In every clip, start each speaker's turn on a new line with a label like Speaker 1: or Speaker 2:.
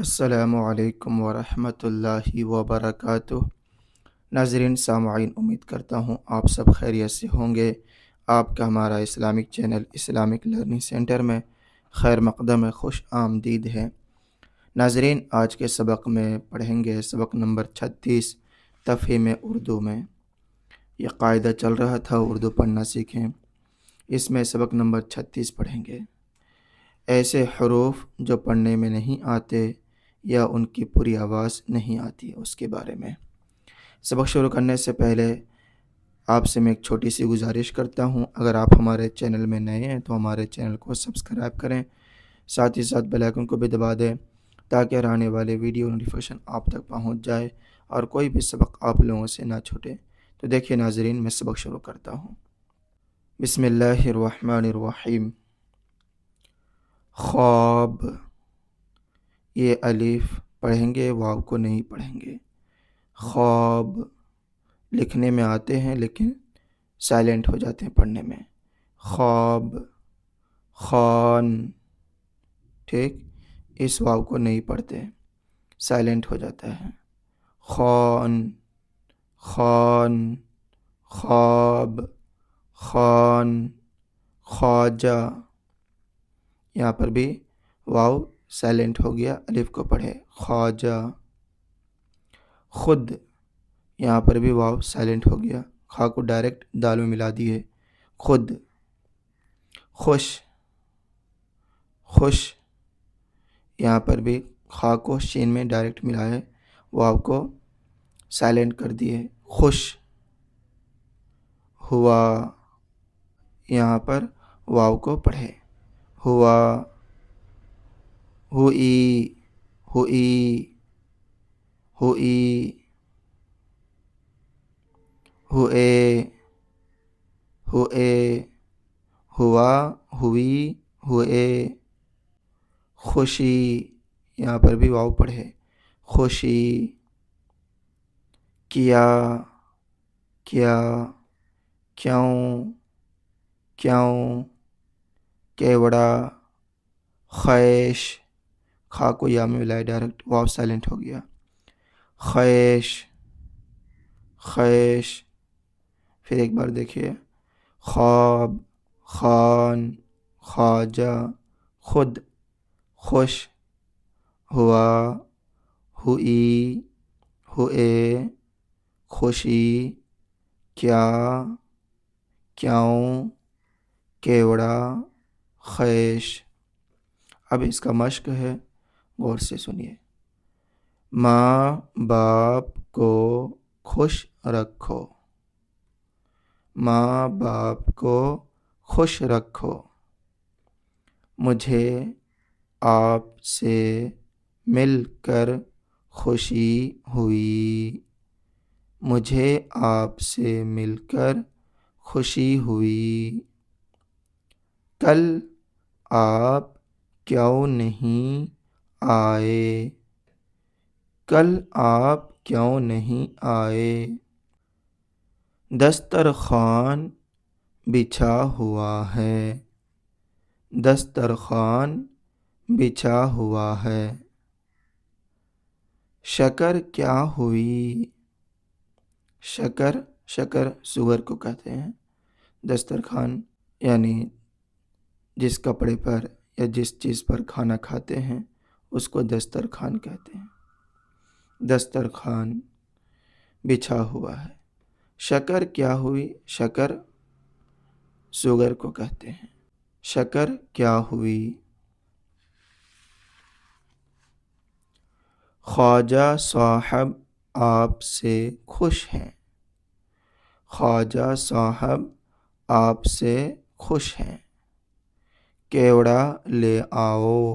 Speaker 1: السلام علیکم ورحمۃ اللہ وبرکاتہ۔ ناظرین سامعین، امید کرتا ہوں آپ سب خیریت سے ہوں گے۔ آپ کا ہمارا Islamic channel Islamic learning centre میں خیر مقدم خوش آمدید ہے۔ ناظرین، آج کے سبق میں پڑھیں گے سبق نمبر 36 تفہیم اردو میں۔ یہ قاعدہ چل رہا تھا اردو پڑھنا سیکھیں، اس میں سبق نمبر 36 پڑھیں گے۔ ایسے حروف جو پڑھنے میں نہیں آتے یا ان کی پوری آواز نہیں آتی، اس کے بارے میں۔ سبق شروع کرنے سے پہلے آپ سے میں ایک چھوٹی سی گزارش کرتا ہوں، اگر آپ ہمارے چینل میں نئے ہیں تو ہمارے چینل کو سبسکرائب کریں، ساتھ ہی ساتھ بیل آئیکن کو بھی دبا دیں تاکہ آنے والے ویڈیو نوٹیفیکیشن آپ تک پہنچ جائے اور کوئی بھی سبق آپ لوگوں سے نہ چھوٹے۔ تو دیکھیے ناظرین، میں سبق شروع کرتا ہوں۔ بسم اللہ الرحمن الرحیم۔ خواب، یہ الف پڑھیں گے، واو کو نہیں پڑھیں گے۔ خواب لکھنے میں آتے ہیں لیکن سائلنٹ ہو جاتے ہیں پڑھنے میں۔ خواب، خان، ٹھیک، اس واو کو نہیں پڑھتے، سائلنٹ ہو جاتا ہے۔ خان، خان، خواب، خان، خواجہ، یہاں پر بھی واو سائلنٹ ہو گیا، الف کو پڑھے، خواجہ۔ خود، یہاں پر بھی واو سائلنٹ ہو گیا، خا کو ڈائریکٹ دال میں ملا دیے، خود۔ خوش، خوش، یہاں پر بھی خا کو شین میں ڈائریکٹ ملا ہے، واو کو سائلنٹ کر دیے، خوش۔ ہوا، یہاں پر واو کو پڑھے، ہوا۔ ہوئی، ہوئی، ہوئی، ہوئے، ہوئے، ہوا، ہوئی، ہوئے۔ خوشی، یہاں پر بھی واو پڑھے، خوشی۔ کیا، کیا، کیوں، کیوں۔ کیوڑا، خیش، خا کو یا میں ملائے ڈائریکٹ، واو سائلنٹ ہو گیا، خیش، خیش۔ پھر ایک بار دیکھیے، خواب، خان، خواجہ، خود، خوش، ہوا، ہوئی، ہوئے، خوشی، کیا، کیوں، کیوڑا، خیش۔ اب اس کا مشق ہے، غور سے سنیے۔ ماں باپ کو خوش رکھو، ماں باپ کو خوش رکھو۔ مجھے آپ سے مل کر خوشی ہوئی، مجھے آپ سے مل کر خوشی ہوئی۔ کل آپ کیوں نہیں آئے، کل آپ کیوں نہیں آئے۔ دسترخوان بچھا ہوا ہے، دسترخوان بچھا ہوا ہے۔ شکر کیا ہوئی، شکر، شکر سور کو کہتے ہیں۔ دسترخوان یعنی جس کپڑے پر یا جس چیز پر کھانا کھاتے ہیں اس کو دسترخوان کہتے ہیں۔ دسترخوان بچھا ہوا ہے۔ شکر کیا ہوئی، شکر سوگر کو کہتے ہیں۔ شکر کیا ہوئی۔ خواجہ صاحب آپ سے خوش ہیں، خواجہ صاحب آپ سے خوش ہیں۔ کیوڑا لے آؤ،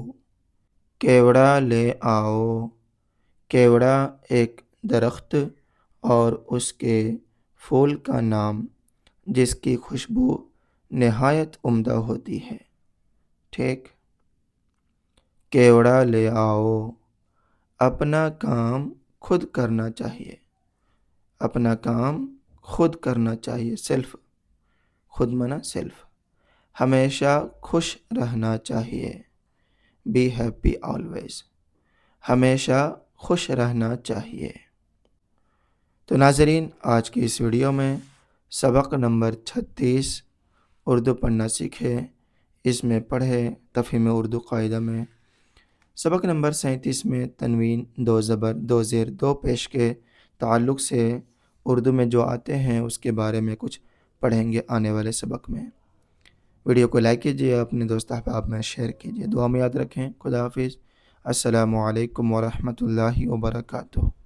Speaker 1: کیوڑا لے آؤ۔ کیوڑا ایک درخت اور اس کے پھول کا نام جس کی خوشبو نہایت عمدہ ہوتی ہے، ٹھیک۔ کیوڑا لے آؤ۔ اپنا کام خود کرنا چاہیے، اپنا کام خود کرنا چاہیے، سیلف، خود منا سیلف۔ ہمیشہ خوش رہنا چاہیے، بی ہیپی آلویز۔ ہمیشہ خوش رہنا چاہیے۔ تو ناظرین، آج کی اس ویڈیو میں سبق نمبر 36 اردو پڑھنا سیکھے، اس میں پڑھے تفہیم اردو قاعدہ میں سبق نمبر 37 میں تنوین، دو زبر، دو زیر، دو پیش کے تعلق سے اردو میں جو آتے ہیں اس کے بارے میں کچھ پڑھیں گے آنے والے سبق میں۔ ویڈیو کو لائک کیجیے، اپنے دوست احباب میں شیئر کیجیے، دعا میں یاد رکھیں۔ خدا حافظ۔ السلام علیکم ورحمۃ اللہ وبرکاتہ۔